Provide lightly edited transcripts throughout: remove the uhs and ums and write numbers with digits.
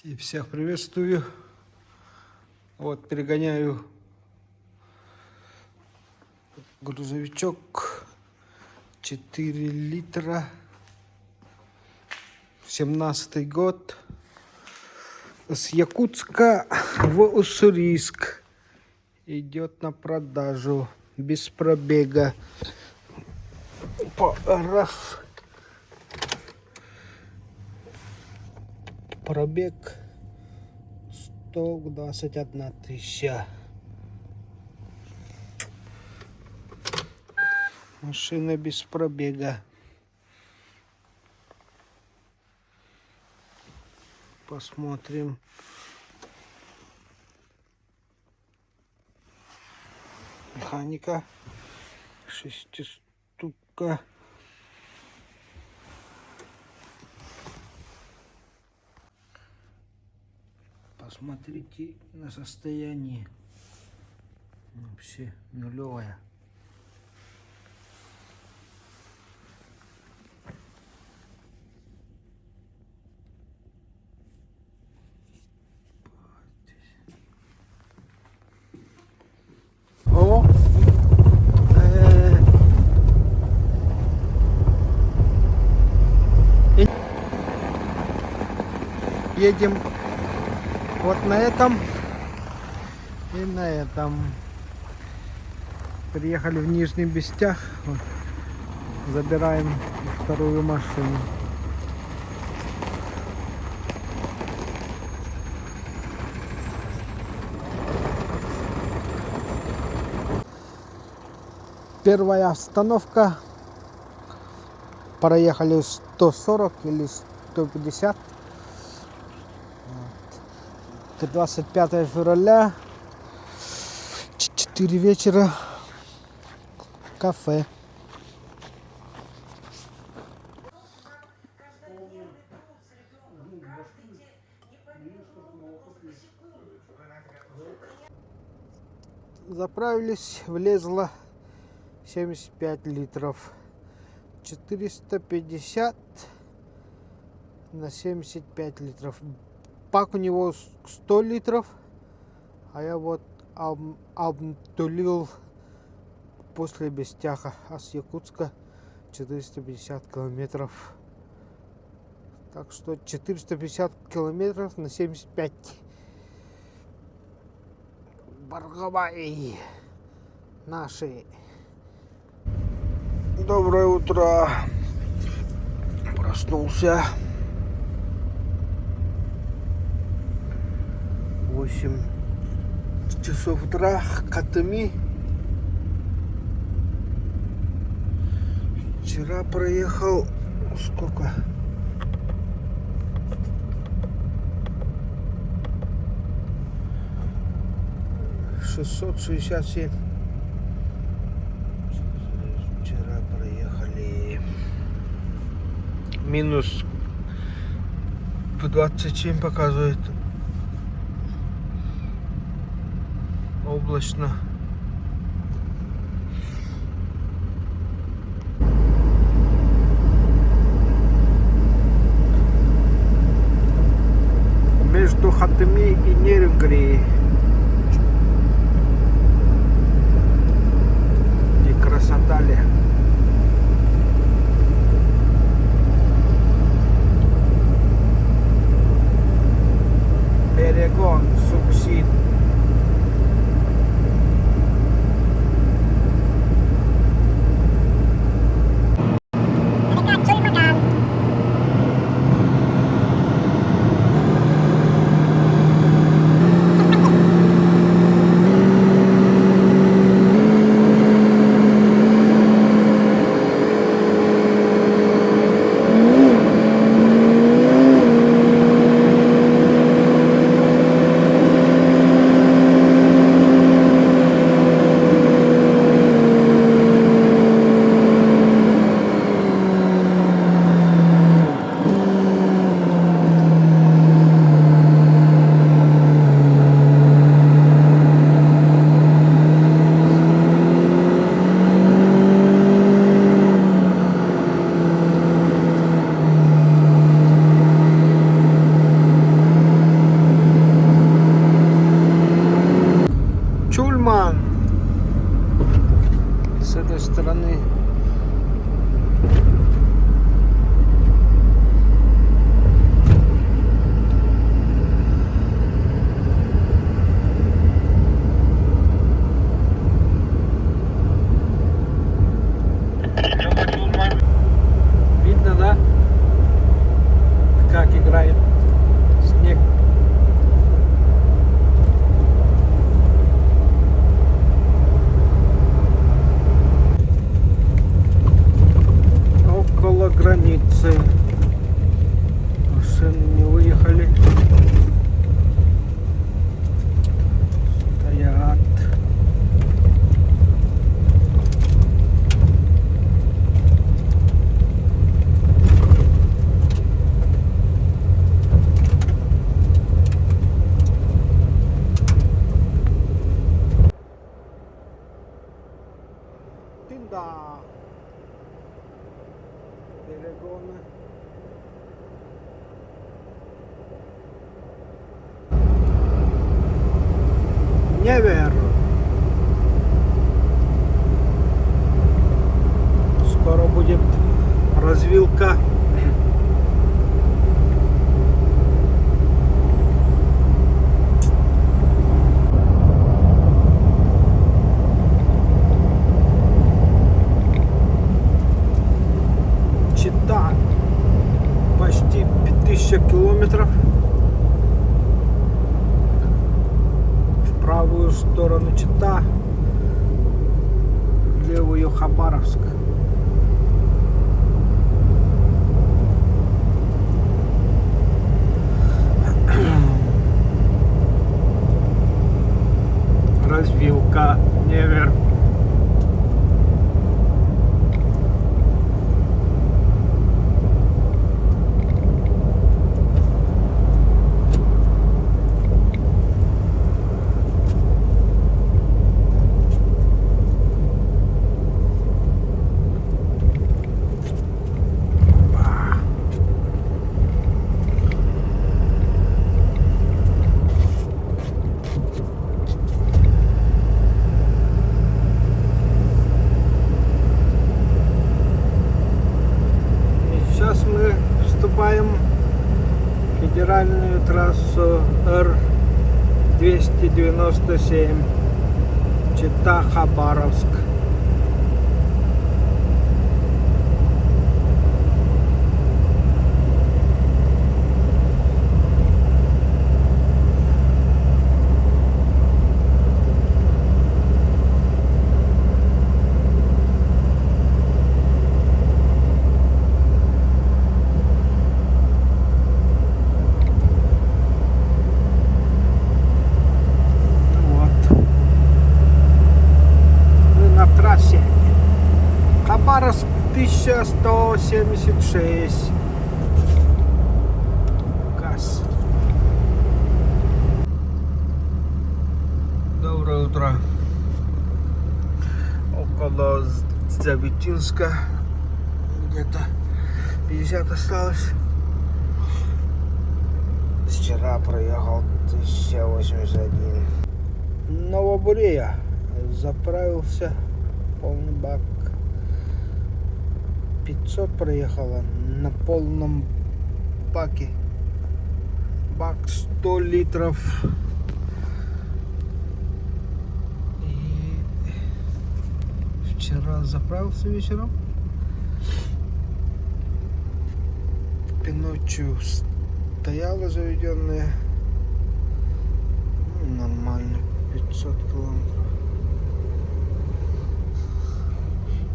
И всех приветствую. Вот перегоняю грузовичок 4 литра, 17-й год, с Якутска в Уссурийск. Идет на продажу без пробега. Пробег 121 тысяча. Машина без пробега. Посмотрим. Механика. Шестиступка. Посмотрите на состояние. Вообще нулевая. О! Едем вот на этом и на этом. Приехали в Нижний Бестях. Вот. Забираем вторую машину. Первая остановка. Проехали 140 или 150. 25 февраля, 4 вечера, кафе. Заправились, влезло 75 литров. 450 на 75 литров. Бак у него 100 литров, а я вот обтулил после Бестяха, а с Якутска 450 километров. Так что 450 километров на 75. Баргабай наши. Доброе утро. Проснулся. 8 часов утра, Катами. Вчера проехал сколько? 667. Вчера проехали минус 27 показывает. Облачно. Между Хатами и Нерюнгри. И красота ли. Перегон Суксин. как играет снег. Около границы. Машины не выехали. Стоят. Да. Перегоны. Невер. Скоро будет развилка. Чита. Почти 5000 километров. В правую сторону Чита, в левую Хабаровск. Развилка Невер. Сейчас мы вступаем в федеральную трассу Р-297 Чита-Хабаровск. Хабаровск 1176. Газ. Доброе утро. Около Завитинска. Где-то 50 осталось. Вчера проехал 1081. Новобурея. Заправился. Полный бак. 500 проехала на полном баке. Бак 100 литров. И вчера заправился вечером. Ночью стояла заведенная. Нормально. 500 километров.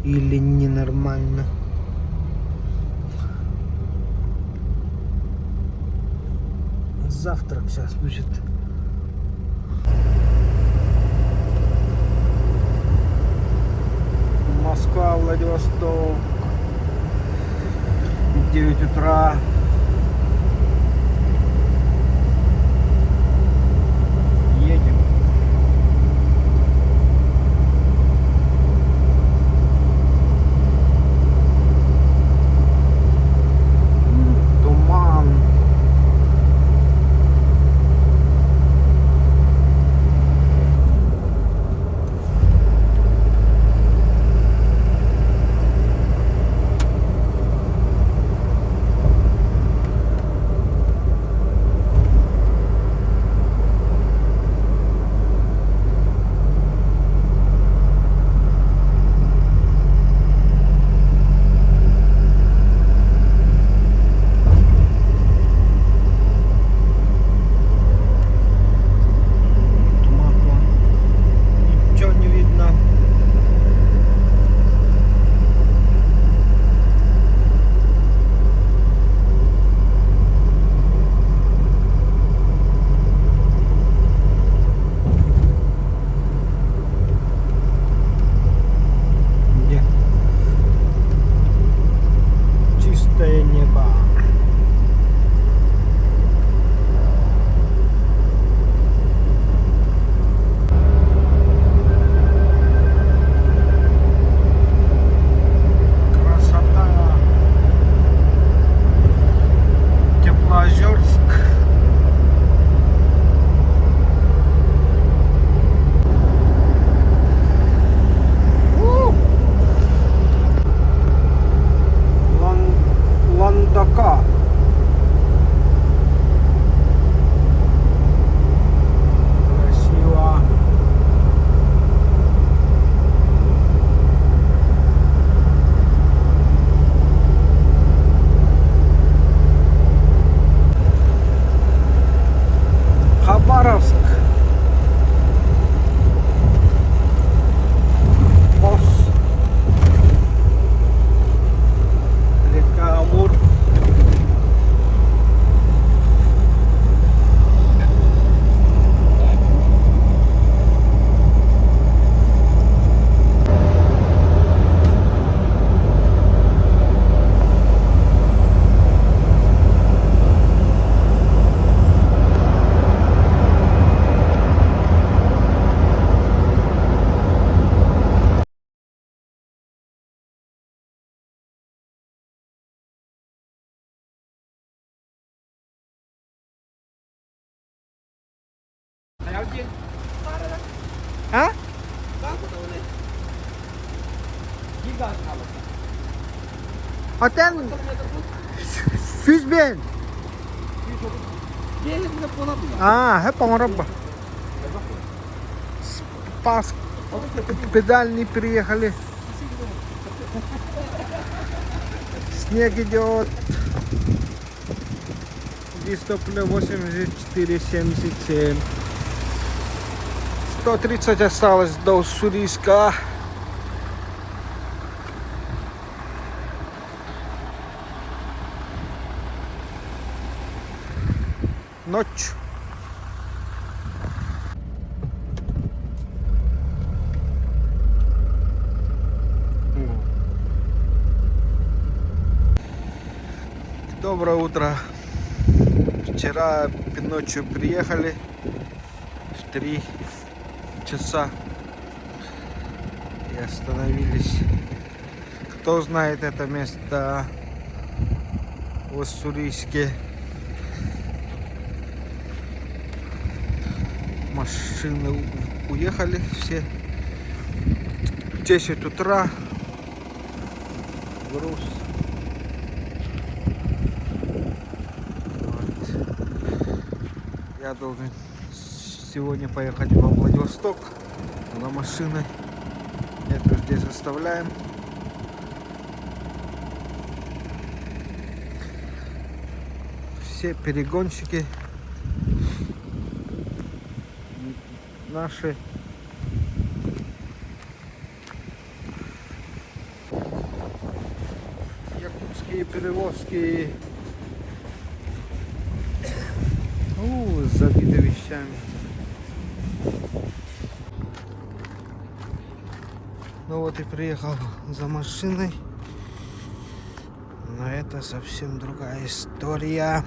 Или ненормально. Завтрак сейчас будет. Москва, Владивосток. 9 утра. Едем. Туман. Белоозерск. Ландака. Красиво. Хабаровск. Босс. Река Амур. А? Атен Физбен. Hep Амарабба. Спас. Педальный приехали. Снег идет. Дистопля 84,77. 130 осталось до Уссурийска. Ночь. Доброе утро. Вчера ночью приехали в 3 часа и остановились. Кто знает это место в Уссурийске? Машины уехали все. 10 утра. Груз. Вот. Я должен сегодня поехать во Владивосток на машиной. Эту здесь оставляем. Все перегонщики наши. Якутские перевозки. Забиты вещами. Ну вот и приехал за машиной. Но это совсем другая история.